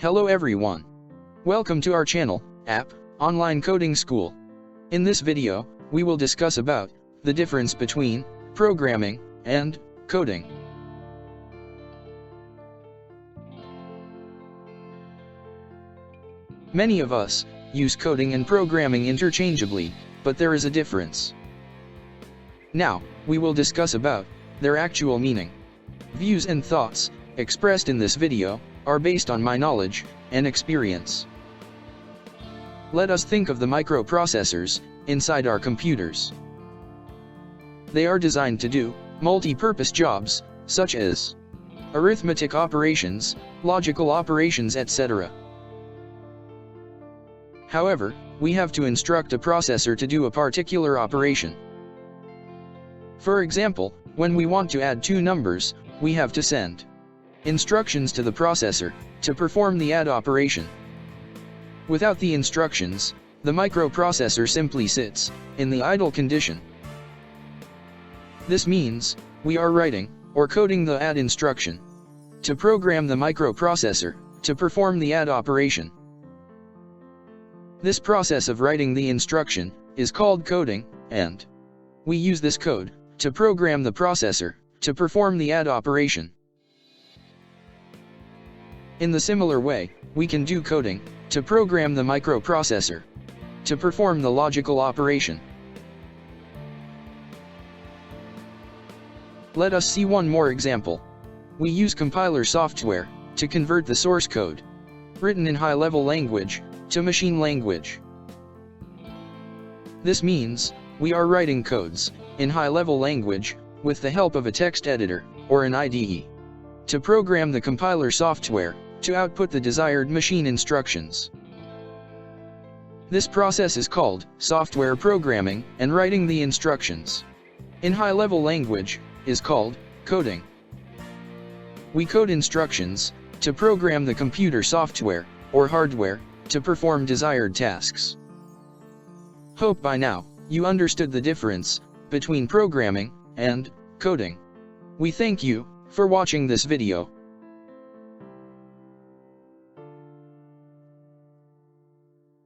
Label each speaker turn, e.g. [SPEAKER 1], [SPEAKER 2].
[SPEAKER 1] Hello everyone. Welcome to our channel, App Online Coding School. In this video, we will discuss about the difference between programming and coding. Many of us use coding and programming interchangeably, but there is a difference. Now, we will discuss about their actual meaning. Views and thoughts expressed in this video are based on my knowledge and experience. Let us think of the microprocessors inside our computers. They are designed to do multi-purpose jobs, such as arithmetic operations, logical operations, etc. However, we have to instruct a processor to do a particular operation. For example, when we want to add two numbers, we have to send instructions to the processor to perform the add operation. Without the instructions, the microprocessor simply sits in the idle condition. This means we are writing or coding the add instruction to program the microprocessor to perform the add operation. This process of writing the instruction is called coding, and we use this code to program the processor to perform the add operation. In the similar way, we can do coding to program the microprocessor to perform the logical operation. Let us see one more example. We use compiler software to convert the source code written in high-level language to machine language. This means we are writing codes in high-level language with the help of a text editor or an IDE to program the compiler software to output the desired machine instructions. This process is called software programming, and writing the instructions in high-level language is called coding. We code instructions to program the computer software or hardware to perform desired tasks. Hope by now you understood the difference between programming and coding. We thank you for watching this video.